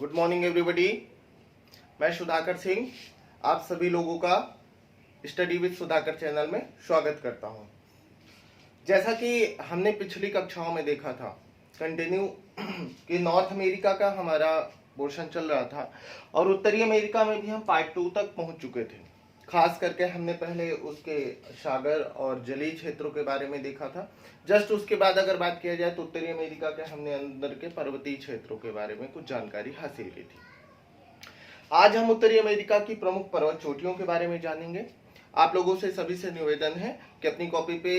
Good morning everybody. मैं सुधाकर सिंह आप सभी लोगों का स्टडी विद सुधाकर चैनल में स्वागत करता हूं। जैसा कि हमने पिछली कक्षाओं में देखा था कंटिन्यू कि नॉर्थ अमेरिका का हमारा पोर्शन चल रहा था और उत्तरी अमेरिका में भी हम पार्ट 2 तक पहुंच चुके थे। खास करके हमने पहले उसके सागर और जलीय क्षेत्रों के बारे में देखा था। जस्ट उसके बाद अगर बात किया जाए तो उत्तरी अमेरिका के हमने अंदर के पर्वतीय क्षेत्रों के बारे में कुछ जानकारी हासिल की थी। आज हम उत्तरी अमेरिका की प्रमुख पर्वत चोटियों के बारे में जानेंगे। आप लोगों से सभी से निवेदन है कि अपनी कॉपी पे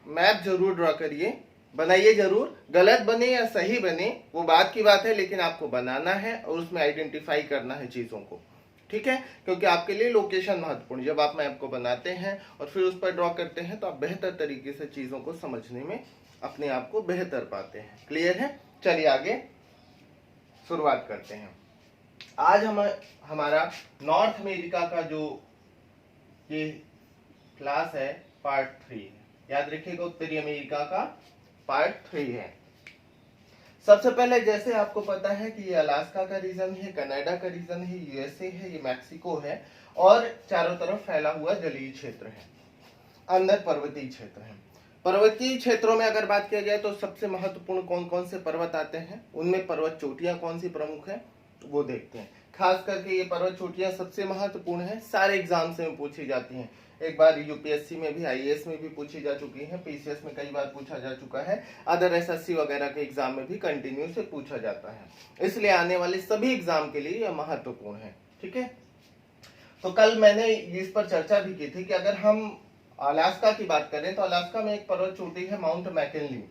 मैप जरूर ड्रॉ करिए, बनाइए जरूर। गलत बने या सही बने वो बात की बात है, लेकिन आपको बनाना है और उसमें आइडेंटिफाई करना है चीजों को, ठीक है? क्योंकि आपके लिए लोकेशन महत्वपूर्ण। जब आप मैप को बनाते हैं और फिर उस पर ड्रॉ करते हैं तो आप बेहतर तरीके से चीजों को समझने में अपने आप को बेहतर पाते हैं। क्लियर है? चलिए आगे शुरुआत करते हैं। आज हमारा नॉर्थ अमेरिका का जो ये क्लास है पार्ट 3 है। याद रखिएगा उत्तरी अमेरिका का पार्ट 3 है। सबसे पहले जैसे आपको पता है कि ये अलास्का का रीजन है, कनाडा का रीजन है, यूएसए है, ये मैक्सिको है और चारों तरफ फैला हुआ जलीय क्षेत्र है, अंदर पर्वतीय क्षेत्र है। पर्वतीय क्षेत्रों में अगर बात किया जाए तो सबसे महत्वपूर्ण कौन कौन से पर्वत आते हैं, उनमें पर्वत चोटियां कौन सी प्रमुख है वो देखते हैं। खास करके ये पर्वत चोटियां सबसे महत्वपूर्ण है, सारे एग्जाम में पूछी जाती हैं। एक बार यूपीएससी में भी, आईएएस में भी पूछी जा चुकी है, पीसीएस में कई बार पूछा जा चुका है, अदर एसएससी वगैरह के एग्जाम में भी कंटिन्यू से पूछा जाता है। इसलिए आने वाले सभी एग्जाम के लिए यह महत्वपूर्ण है, ठीक है? तो कल मैंने इस पर चर्चा भी की थी कि अगर हम अलास्का की बात करें तो अलास्का में एक पर्वत चोटी है माउंट मैकिनली,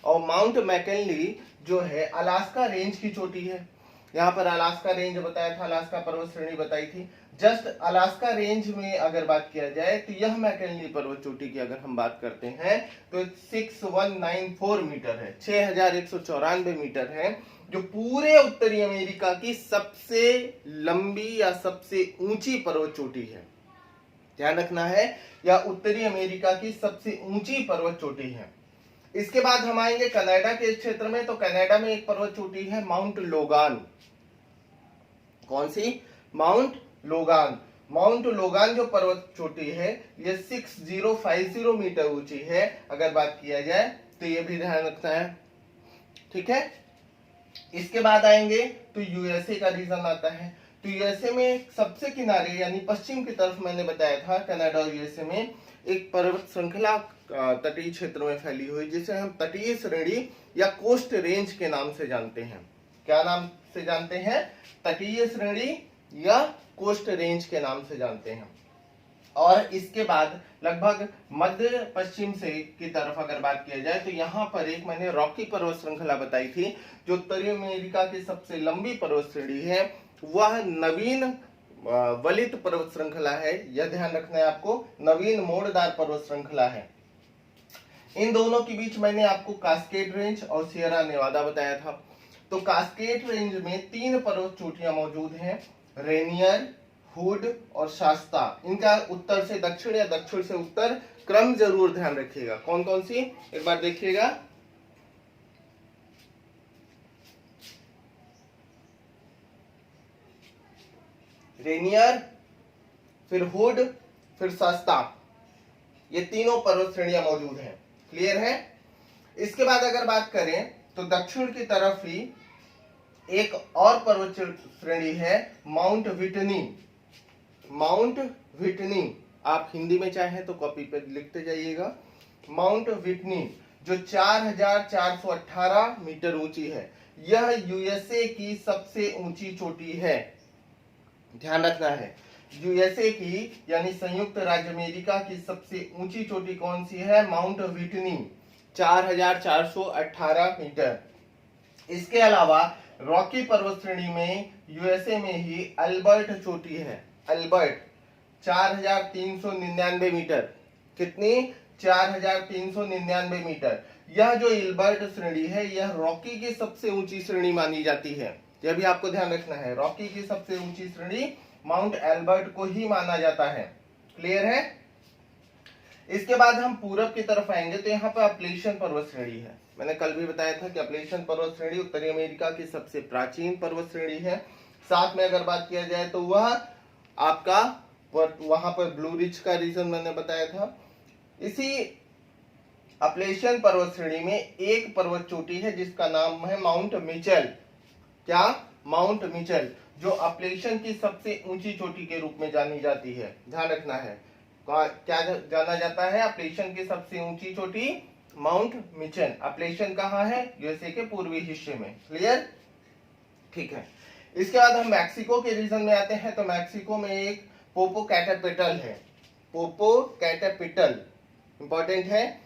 और माउंट मैकिनली जो है अलास्का रेंज की चोटी है। यहाँ पर अलास्का रेंज बताया था, अलास्का पर्वत श्रेणी बताई थी। जस्ट अलास्का रेंज में अगर बात किया जाए तो यह मैकिनली पर्वत चोटी की अगर हम बात करते हैं तो 6194 मीटर है, 6194 मीटर है, जो पूरे उत्तरी अमेरिका की सबसे लंबी या सबसे ऊंची पर्वत चोटी है। ध्यान रखना है, यह उत्तरी अमेरिका की सबसे ऊंची पर्वत चोटी है। इसके बाद हम आएंगे कनाडा के क्षेत्र में। तो कनाडा में एक पर्वत चोटी है माउंट लोगान। कौन सी? Mount Logan. माउंट लोगान जो पर्वत चोटी है ये 6050 मीटर ऊंची है। अगर बात किया जाए तो ये भी ध्यान रखना है, ठीक है? इसके बाद आएंगे तो यूएसए का रीजन आता है। तो यूएसए में सबसे किनारे यानी पश्चिम की तरफ मैंने बताया था कनाडा और यूएसए में एक पर्वत श्रृंखला तटीय क्षेत्र में फैली हुई, जिसे हम तटीय श्रेणी या कोस्ट रेंज के नाम से जानते हैं। क्या नाम से जानते हैं? तटीय श्रेणी या कोस्ट रेंज के नाम से जानते हैं। और इसके बाद लगभग मध्य पश्चिम से की तरफ अगर बात किया जाए तो यहाँ पर एक मैंने रॉकी पर्वत श्रृंखला बताई थी, जो उत्तरी अमेरिका की सबसे लंबी पर्वत श्रेणी है। वह नवीन वलित पर्वत श्रृंखला है, यह ध्यान रखना है आपको, नवीन मोड़दार पर्वत श्रृंखला है। इन दोनों के बीच मैंने आपको कास्केड रेंज और सियरा नेवादा बताया था। तो कास्केड रेंज में 3 पर्वत चोटियां मौजूद हैं, रेनियर, हुड और शास्ता। इनका उत्तर से दक्षिण या दक्षिण से उत्तर क्रम जरूर ध्यान रखिएगा। कौन कौन सी एक बार देखिएगा। रेनियर, फिर हुड, फिर शास्ता, ये तीनों पर्वत श्रेणियां मौजूद हैं। क्लियर है? इसके बाद अगर बात करें तो दक्षिण की तरफ ही एक और पर्वत श्रेणी है माउंट विटनी। माउंट विटनी आप हिंदी में चाहें तो कॉपी पे लिखते जाइएगा। माउंट विटनी जो 4418 मीटर ऊंची है, यह यूएसए की सबसे ऊंची चोटी है। ध्यान रखना है, यूएसए की यानी संयुक्त राज्य अमेरिका की सबसे ऊंची चोटी कौन सी है? Mount Whitney, 4418 metre. इसके अलावा रॉकी पर्वत श्रेणी में यूएसए में ही अल्बर्ट चोटी है। Albert 4399 metre. कितनी? 4399 मीटर। यह जो अल्बर्ट श्रेणी है यह रॉकी की सबसे ऊंची श्रेणी मानी जाती है। यह भी आपको ध्यान रखना है, रॉकी की सबसे ऊंची श्रेणी माउंट एल्बर्ट को ही माना जाता है। क्लियर है? इसके बाद हम पूरब की तरफ आएंगे तो यहाँ पर अपलेशियन पर्वत श्रेणी है। मैंने कल भी बताया था कि अपलेशियन पर्वत श्रेणी उत्तरी अमेरिका की सबसे प्राचीन पर्वत श्रेणी है। साथ में अगर बात किया जाए तो वह आपका वहां पर ब्लू रिज का रीजन मैंने बताया था। इसी अपलेशियन पर्वत श्रेणी में एक पर्वत चोटी है जिसका नाम है माउंट मिचेल। क्या? माउंट मिचेल, जो अपलेशियन की सबसे ऊंची चोटी के रूप में जानी जाती है। ध्यान रखना है, क्या जाना जाता है? अपलेशियन की सबसे ऊंची चोटी माउंट मिचेल। अपलेशियन कहाँ है? यूएसए के पूर्वी हिस्से में। क्लियर? ठीक है। इसके बाद हम मैक्सिको के रीजन में आते हैं तो मैक्सिको में एक पोपोकैटेपिटल है। पोपोकैटेपिटल इंपॉर्टेंट है।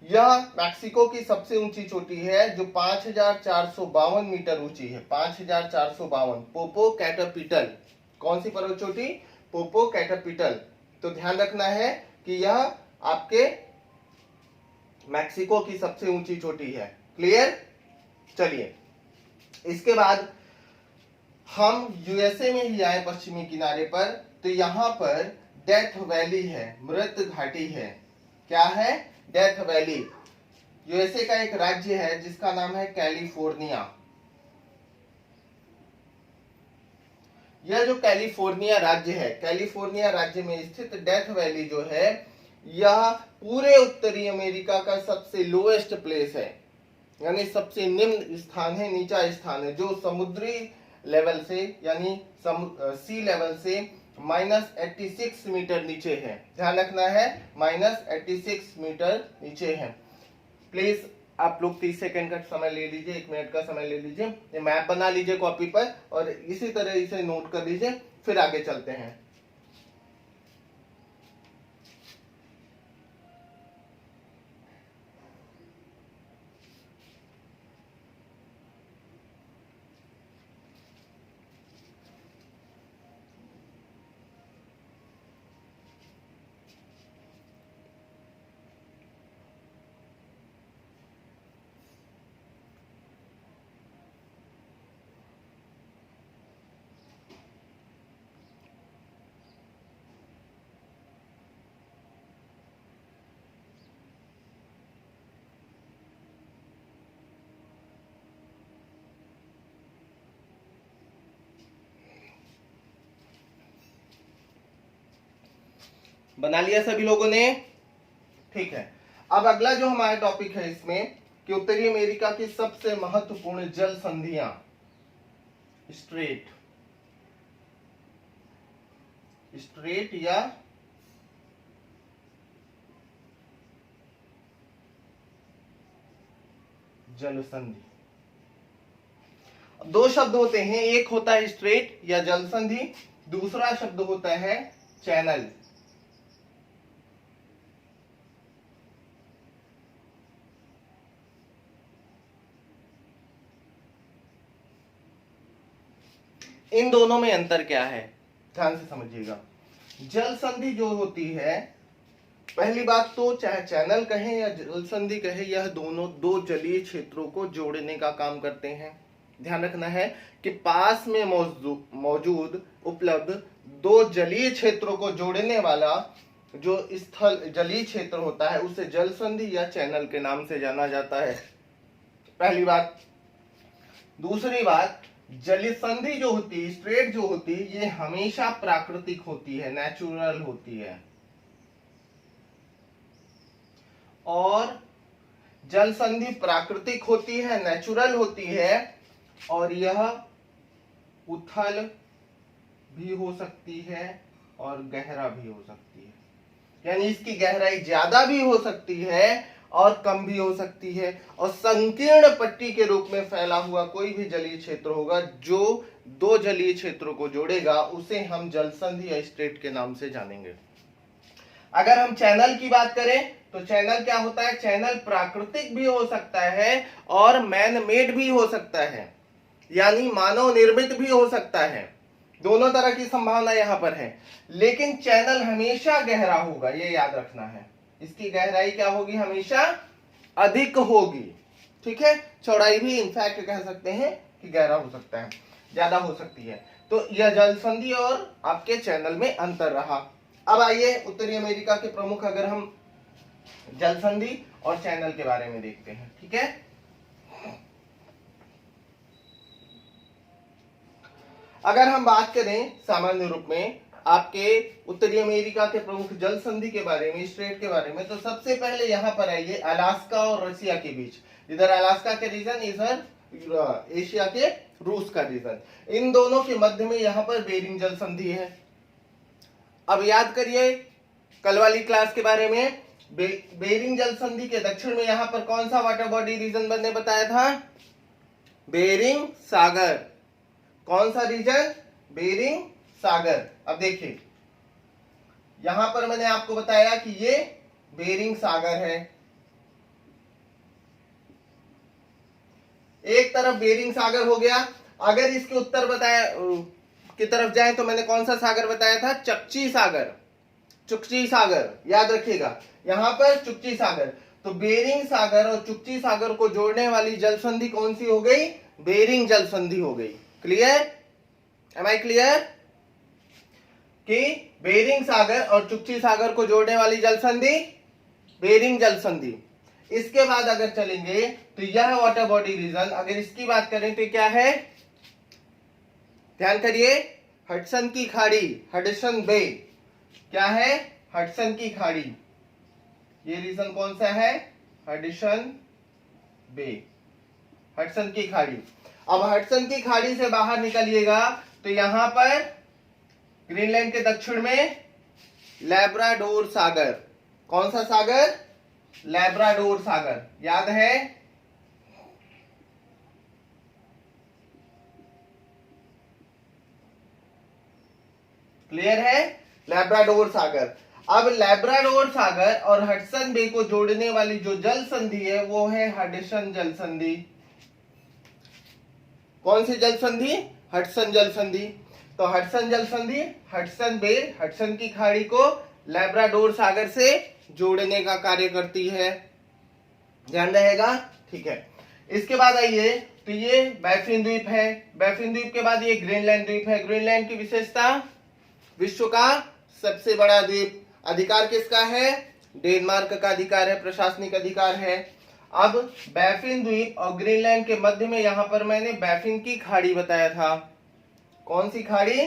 यह मैक्सिको की सबसे ऊंची चोटी है जो 5452 मीटर ऊंची है। 5452 पोपोकैटेपिटल। कौन सी पर्वत चोटी? पोपोकैटेपिटल। तो ध्यान रखना है कि यह आपके मैक्सिको की सबसे ऊंची चोटी है। क्लियर? चलिए, इसके बाद हम यूएसए में ही आए पश्चिमी किनारे पर तो यहां पर डेथ वैली है, मृत घाटी है। क्या है? Death valley. यूएसए का एक राज्य है जिसका नाम है कैलिफोर्निया। यह जो कैलिफोर्निया राज्य है, कैलिफोर्निया राज्य में स्थित डेथ वैली जो है, यह पूरे उत्तरी अमेरिका का सबसे लोएस्ट प्लेस है, यानी सबसे निम्न स्थान है, नीचा स्थान है, जो समुद्री लेवल से यानी सी लेवल से -86 मीटर नीचे है। ध्यान रखना है, -86 मीटर नीचे है। प्लीज आप लोग 30 सेकंड का समय ले लीजिए, 1 मिनट का समय ले लीजिए, ये मैप बना लीजिए कॉपी पर और इसी तरह इसे नोट कर लीजिए, फिर आगे चलते हैं। बना लिया सभी लोगों ने? ठीक है। अब अगला जो हमारा टॉपिक है इसमें कि उत्तरी अमेरिका की सबसे महत्वपूर्ण जल संधियां, स्ट्रेट या जल संधि। दो शब्द होते हैं, एक होता है स्ट्रेट या जल संधि, दूसरा शब्द होता है चैनल। इन दोनों में अंतर क्या है? ध्यान से समझिएगा। जल संधि जो होती है, पहली बात तो चाहे चैनल कहें या जल संधि कहें, यह दोनों दो जलीय क्षेत्रों को जोड़ने का काम करते हैं। ध्यान रखना है कि पास में मौजूद उपलब्ध दो जलीय क्षेत्रों को जोड़ने वाला जो स्थल जलीय क्षेत्र होता है उसे जल संधि या चैनल के नाम से जाना जाता है। पहली बात। दूसरी बात, जलीय संधि जो होती है, स्ट्रेट जो होती है, ये हमेशा प्राकृतिक होती है, नेचुरल होती है, और जल संधि प्राकृतिक होती है, नेचुरल होती है, और यह उथल भी हो सकती है और गहरा भी हो सकती है, यानी इसकी गहराई ज्यादा भी हो सकती है और कम भी हो सकती है, और संकीर्ण पट्टी के रूप में फैला हुआ कोई भी जलीय क्षेत्र होगा जो दो जलीय क्षेत्रों को जोड़ेगा उसे हम जल संधि या स्ट्रेट के नाम से जानेंगे। अगर हम चैनल की बात करें तो चैनल क्या होता है? चैनल प्राकृतिक भी हो सकता है और मैन मेड भी हो सकता है, यानी मानव निर्मित भी हो सकता है। दोनों तरह की संभावना यहां पर है, लेकिन चैनल हमेशा गहरा होगा, ये याद रखना है। इसकी गहराई क्या होगी? हमेशा अधिक होगी। ठीक है, चौड़ाई भी इनफैक्ट कह सकते हैं कि गहरा हो सकता है, ज्यादा हो सकती है। तो यह जल संधि और आपके चैनल में अंतर रहा। अब आइए उत्तरी अमेरिका के प्रमुख अगर हम जल संधि और चैनल के बारे में देखते हैं। ठीक है, अगर हम बात करें सामान्य रूप में आपके उत्तरी अमेरिका के प्रमुख जल संधि के बारे में, स्ट्रेट के बारे में, तो सबसे पहले यहाँ पर आइए अलास्का और रशिया के बीच। इधर अलास्का के रीजन, इधर एशिया के रूस का रीजन, इन दोनों के मध्य में यहाँ पर बेरिंग जल संधि है। अब याद करिए कल वाली क्लास के बारे में, बेरिंग जल संधि के दक्षिण में यहाँ पर कौन सा वाटर बॉडी रीजन मैंने बताया था? बेरिंग सागर। कौन सा रीजन? बेरिंग सागर। अब देखिए यहां पर मैंने आपको बताया कि ये बेरिंग सागर है, एक तरफ बेरिंग सागर हो गया। अगर इसके उत्तर बताया की तरफ जाए तो मैंने कौन सा सागर बताया था? चकची सागर। चुकची सागर याद रखिएगा, यहां पर चुकची सागर। तो बेरिंग सागर और चुकची सागर को जोड़ने वाली जल संधि कौन सी हो गई? बेरिंग जल संधि हो गई। क्लियर? Am I clear? कि बेरिंग सागर और चुकची सागर को जोड़ने वाली जल संधि बेरिंग जल संधि। इसके बाद अगर चलेंगे तो यह वाटर बॉडी रीजन, अगर इसकी बात करें तो क्या है? ध्यान करिए, हडसन की खाड़ी, हडसन बे। क्या है? हडसन की खाड़ी। ये रीजन कौन सा है? हडसन बे, हडसन की खाड़ी। अब हडसन की खाड़ी से बाहर निकलिएगा तो यहां पर ग्रीनलैंड के दक्षिण में लैब्राडोर सागर। कौन सा सागर? लैब्राडोर सागर। याद है? क्लियर है? लैब्राडोर सागर। अब लैब्राडोर सागर और हडसन बे को जोड़ने वाली जो जल संधि है वो है हडसन जल संधि। कौन सी जल संधि? हडसन जल संधि। तो हडसन जल संधि हडसन बे, हडसन की खाड़ी को लैब्राडोर सागर से जोड़ने का कार्य करती है। ध्यान रहेगा? ठीक है। इसके बाद आइए तो ये बैफिन द्वीप है, बैफिन द्वीप के बाद ये ग्रीनलैंड द्वीप है। ग्रीनलैंड की विशेषता, विश्व का सबसे बड़ा द्वीप। अधिकार किसका है? डेनमार्क का अधिकार है, प्रशासनिक अधिकार है। अब बैफिन द्वीप और ग्रीनलैंड के मध्य में यहां पर मैंने बैफिन की खाड़ी बताया था। कौन सी खाड़ी?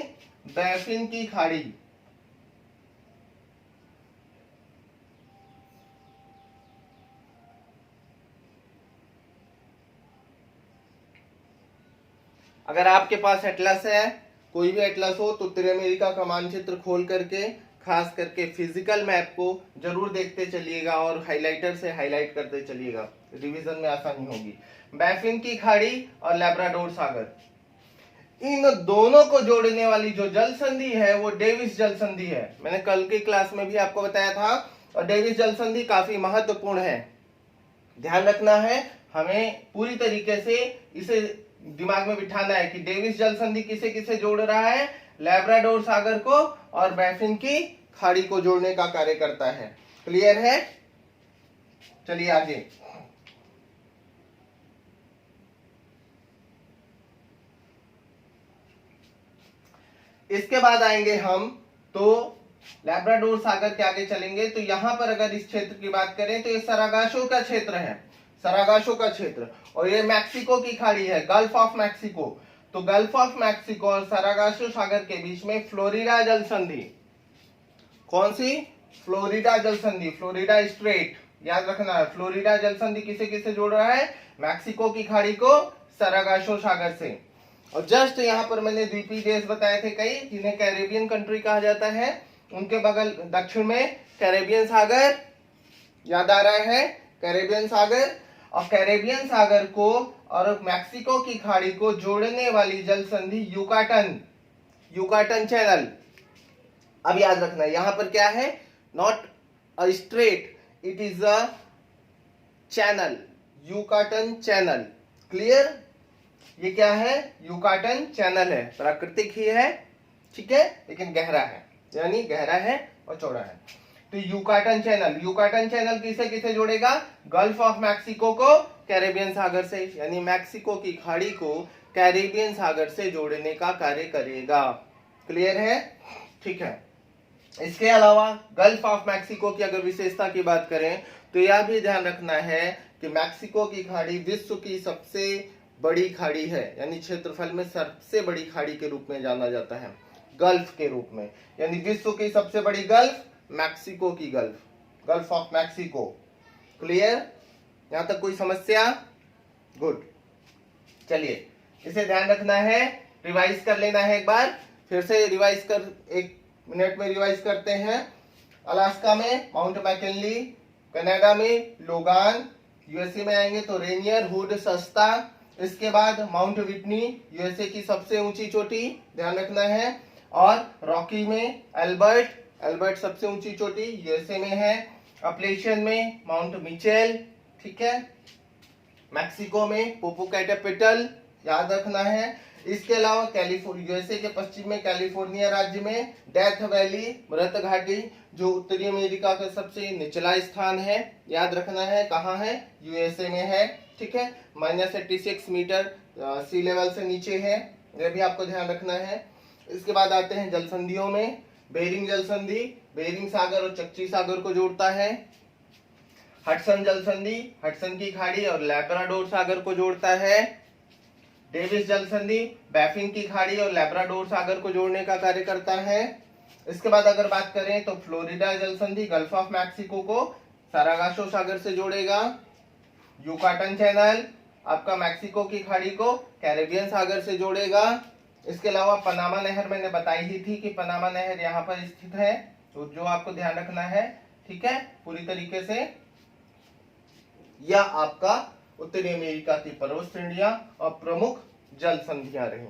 बैफिन की खाड़ी। अगर आपके पास एटलस है, कोई भी एटलस हो, तो उत्तरी अमेरिका का मानचित्र खोल करके खास करके फिजिकल मैप को जरूर देखते चलिएगा और हाइलाइटर से हाईलाइट करते चलिएगा, रिवीजन में आसानी होगी। बैफिन की खाड़ी और लैब्राडोर सागर, इन दोनों को जोड़ने वाली जो जल संधि है वो डेविस जल संधि है। मैंने कल की क्लास में भी आपको बताया था। और डेविस जल संधि काफी महत्वपूर्ण है, ध्यान रखना है, हमें पूरी तरीके से इसे दिमाग में बिठाना है कि डेविस जल संधि किसे किसे जोड़ रहा है? लैब्राडोर सागर को और बैफिन की खाड़ी को जोड़ने का कार्य करता है। क्लियर है? चलिए आगे। इसके बाद आएंगे हम तो लैब्राडोर सागर के आगे चलेंगे तो यहां पर अगर इस क्षेत्र की बात करें तो ये सरागासो का क्षेत्र है, सरागासो का क्षेत्र। और ये मैक्सिको की खाड़ी है, गल्फ ऑफ मैक्सिको। तो गल्फ ऑफ मैक्सिको और सरागासो सागर के बीच में फ्लोरिडा जल संधि। कौन सी? फ्लोरिडा जल संधि, फ्लोरिडा स्ट्रेट। याद रखना है, फ्लोरिडा जल संधि किसे किसे जोड़ रहा है? मैक्सिको की खाड़ी को सरागासो सागर से। और जस्ट यहाँ पर मैंने द्वीपीय देश बताए थे कई, जिन्हें कैरेबियन कंट्री कहा जाता है। उनके बगल दक्षिण में कैरेबियन सागर, याद आ रहा है? कैरेबियन सागर। और कैरेबियन सागर को और मैक्सिको की खाड़ी को जोड़ने वाली जल संधि युकाटन, युकाटन चैनल। अब याद रखना यहां पर क्या है? Not a straight, it is a channel, Yucatan channel. Clear? ये क्या है? युकाटन चैनल है, प्राकृतिक ही है, ठीक है, लेकिन गहरा है, यानी गहरा है और चौड़ा है। तो युकाटन चैनल, युकाटन चैनल किसे किसे जोड़ेगा? गल्फ ऑफ मैक्सिको को कैरेबियन सागर से, यानी मैक्सिको की खाड़ी को कैरेबियन सागर से जोड़ने का कार्य करेगा। क्लियर है? ठीक है। इसके अलावा गल्फ ऑफ मैक्सिको की अगर विशेषता की बात करें तो यह भी ध्यान रखना है कि मैक्सिको की खाड़ी विश्व की सबसे बड़ी खाड़ी है, यानी क्षेत्रफल में सबसे बड़ी खाड़ी के रूप में जाना जाता है, गल्फ के रूप में, यानी विश्व की सबसे बड़ी गल्फ मैक्सिको की gulf, gulf of Mexico. Clear? यहां तक कोई समस्या? गुड। चलिए इसे ध्यान रखना है, रिवाइज कर लेना है एक बार, फिर से रिवाइज कर, एक मिनट में रिवाइज करते हैं। अलास्का में माउंट मैकिनली, कनाडा में लोगान, यूएसए में आएंगे तो रेनियर हुड सस्ता, इसके बाद माउंट विटनी यूएसए की सबसे ऊंची चोटी, ध्यान रखना है, और रॉकी में एल्बर्ट, एल्बर्ट सबसे ऊंची चोटी यूएसए में है, अपलेशियन में माउंट मिचेल, ठीक है, मैक्सिको में पोपोकैटेपिटल, याद रखना है। इसके अलावा कैलिफोर्निया, यूएसए के पश्चिम में कैलिफोर्निया राज्य में डेथ वैली, मृत घाटी, जो उत्तरी अमेरिका का सबसे निचला स्थान है, याद रखना है, कहाँ है? यूएसए में है, ठीक है, -86 मीटर सी लेवल से नीचे है, यह भी आपको ध्यान रखना है। इसके बाद आते हैं जल संधियों में, बेरिंग जल संधि बेरिंग सागर और चकची सागर को जोड़ता है, हडसन जल संधि हडसन की खाड़ी और लैब्राडोर सागर को जोड़ता है, डेविस जल संधि बैफिन की खाड़ी और लैब्राडोर सागर को जोड़ने का कार्य करता है। इसके बाद अगर बात करें तो फ्लोरिडा जल संधि गल्फ ऑफ मैक्सिको को सारागासो सागर से जोड़ेगा, युकाटन चैनल आपका मैक्सिको की खाड़ी को कैरेबियन सागर से जोड़ेगा। इसके अलावा पनामा नहर मैंने बताई ही थी कि पनामा नहर यहाँ पर स्थित है, तो जो आपको ध्यान रखना है, ठीक है, पूरी तरीके से यह आपका उत्तरी अमेरिका की पर्वत श्रेणियां और प्रमुख जल संधियां रही।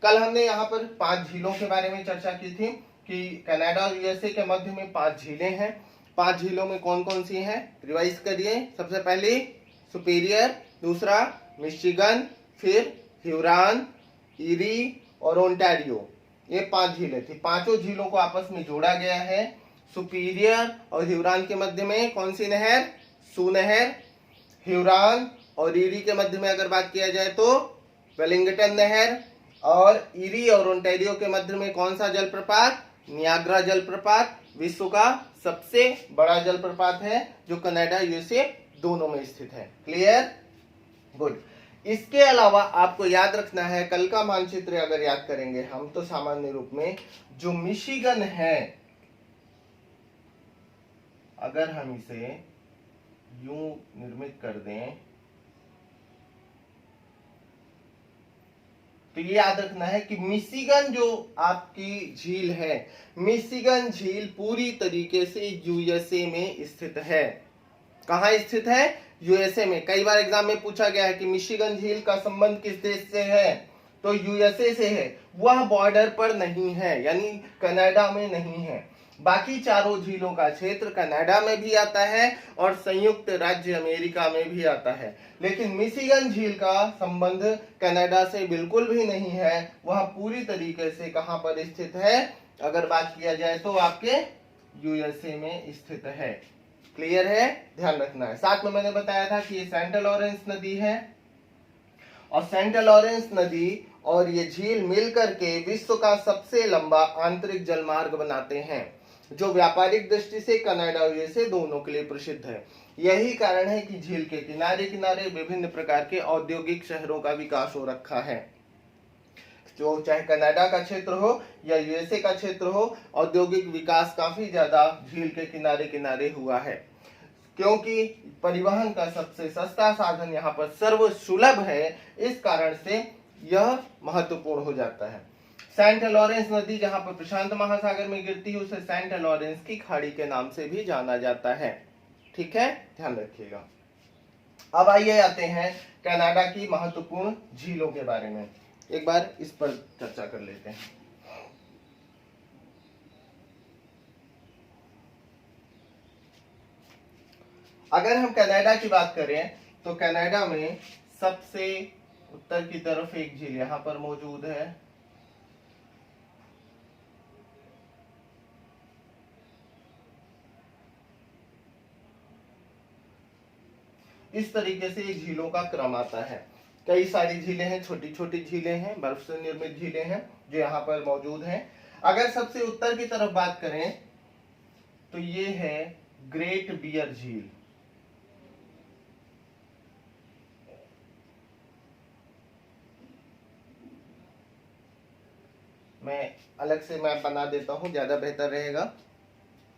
कल हमने यहाँ पर 5 झीलों के बारे में चर्चा की थी कि कनाडा और यूएसए के मध्य में 5 झीलें हैं। 5 झीलों में कौन कौन सी हैं, रिवाइज करिए। सबसे पहले सुपीरियर, दूसरा मिशिगन, फिर ह्यूरॉन, ईरी और ओंटारियो, ये 5 झीलें थी। पांचों झीलों को आपस में जोड़ा गया है। सुपीरियर और ह्यूरॉन के मध्य में कौन सी नहर? सू नहर। ह्यूरॉन और ईरी के मध्य में अगर बात किया जाए तो वेलिंगटन नहर, और ईरी और ओंटारियो के मध्य में कौन सा जलप्रपात? नियाग्रा जलप्रपात, विश्व का सबसे बड़ा जलप्रपात है जो कनाडा यूएसए दोनों में स्थित है। क्लियर? गुड। इसके अलावा आपको याद रखना है, कल का मानचित्र अगर याद करेंगे हम तो सामान्य रूप में जो मिशिगन है, अगर हम इसे यूं निर्मित कर दें तो ये याद रखना है कि मिशिगन जो आपकी झील है, मिशिगन झील पूरी तरीके से यूएसए में स्थित है। कहाँ स्थित है? यूएसए में। कई बार एग्जाम में पूछा गया है कि मिशिगन झील का संबंध किस देश से है, तो यूएसए से है। वह बॉर्डर पर नहीं है, यानी कनाडा में नहीं है। बाकी चारों झीलों का क्षेत्र कनाडा में भी आता है और संयुक्त राज्य अमेरिका में भी आता है, लेकिन मिशिगन झील का संबंध कनाडा से बिल्कुल भी नहीं है। वह पूरी तरीके से कहां पर स्थित है, अगर बात किया जाए तो आपके यूएसए में स्थित है। क्लियर है? ध्यान रखना है। साथ में मैंने बताया था कि ये सेंट लॉरेंस नदी है, और सेंट लॉरेंस नदी और ये झील मिलकर के विश्व का सबसे लंबा आंतरिक जलमार्ग बनाते हैं, जो व्यापारिक दृष्टि से कनाडा और यूएसए दोनों के लिए प्रसिद्ध है। यही कारण है कि झील के किनारे किनारे विभिन्न प्रकार के औद्योगिक शहरों का विकास हो रखा है। जो चाहे कनाडा का क्षेत्र हो या यूएसए का क्षेत्र हो, औद्योगिक विकास काफी ज्यादा झील के किनारे किनारे हुआ है, क्योंकि परिवहन का सबसे सस्ता साधन यहाँ पर सर्वसुलभ है। इस कारण से यह महत्वपूर्ण हो जाता है। सेंट लॉरेंस नदी जहां पर प्रशांत महासागर में गिरती है, उसे सेंट लॉरेंस की खाड़ी के नाम से भी जाना जाता है। ठीक है, ध्यान रखिएगा। अब आइए आते हैं कनाडा की महत्वपूर्ण झीलों के बारे में, एक बार इस पर चर्चा कर लेते हैं। अगर हम कनाडा की बात करें तो कनाडा में सबसे उत्तर की तरफ एक झील यहां पर मौजूद है, इस तरीके से झीलों का क्रम आता है। कई सारी झीलें हैं, छोटी छोटी झीलें हैं, बर्फ से निर्मित झीलें हैं जो यहाँ पर मौजूद हैं। अगर सबसे उत्तर की तरफ बात करें तो ये है ग्रेट बियर झील। मैं अलग से मैप बना देता हूं, ज्यादा बेहतर रहेगा,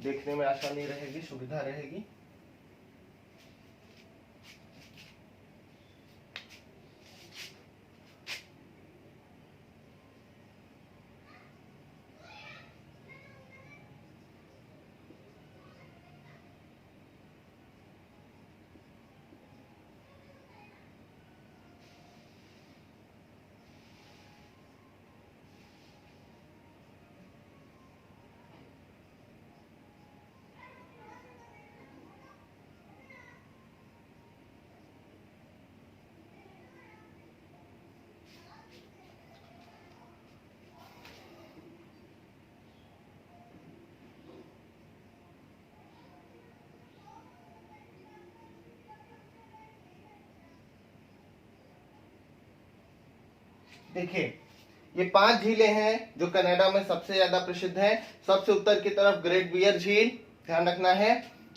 देखने में आसानी रहेगी, सुविधा रहेगी। देखिए ये 5 झीलें हैं जो कनाडा में सबसे ज्यादा प्रसिद्ध हैं। सबसे उत्तर की तरफ ग्रेट बियर झील, ध्यान रखना है,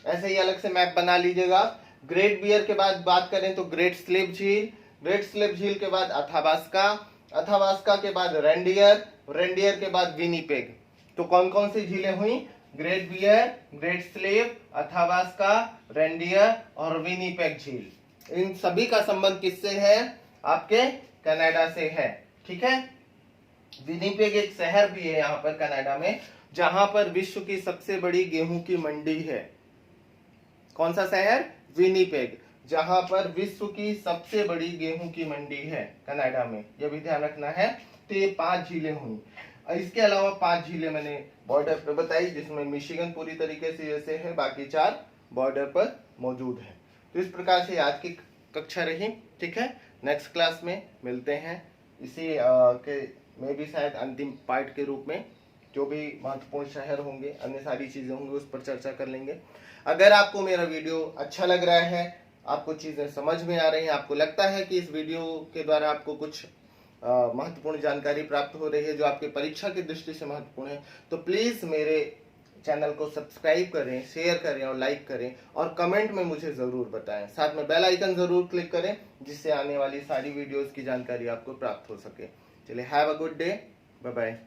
ऐसे ही अलग से मैप बना लीजिएगा। ग्रेट बियर के बाद बात करें तो ग्रेट स्लेव झील, ग्रेट स्लेव झील के बाद अथाबास्का, अथाबास्का के बाद रेंडियर, रेंडियर के बाद विनीपेग। तो कौन कौन सी झीलें हुई? Great Bear, Great Slave, Athabasca, Reindeer और विनीपेग झील। इन सभी का संबंध किससे है? आपके कनाडा से है। ठीक है, विनीपेग एक शहर भी है यहाँ पर कनाडा में, जहां पर विश्व की सबसे बड़ी गेहूं की मंडी है। कौन सा शहर? विनीपेग, जहां पर विश्व की सबसे बड़ी गेहूं की मंडी है कनाडा में, यह भी ध्यान रखना है। तो ये 5 झीलें हुई। इसके अलावा 5 झीलें मैंने बॉर्डर पर बताई, जिसमें मिशिगन पूरी तरीके से जैसे है, बाकी 4 बॉर्डर पर मौजूद है। तो इस प्रकार से आज की कक्षा रही। ठीक है, नेक्स्ट क्लास में मिलते हैं इसी के में भी शायद अंतिम पार्ट के रूप में। जो भी महत्वपूर्ण शहर होंगे, अन्य सारी चीजें होंगी, उस पर चर्चा कर लेंगे। अगर आपको मेरा वीडियो अच्छा लग रहा है, आपको चीजें समझ में आ रही हैं, आपको लगता है कि इस वीडियो के द्वारा आपको कुछ महत्वपूर्ण जानकारी प्राप्त हो रही है जो आपके परीक्षा की दृष्टि से महत्वपूर्ण है, तो प्लीज मेरे चैनल को सब्सक्राइब करें, शेयर करें और लाइक करें, और कमेंट में मुझे जरूर बताएं। साथ में बेल आइकन जरूर क्लिक करें, जिससे आने वाली सारी वीडियोस की जानकारी आपको प्राप्त हो सके। चलिए, have a good day, bye bye.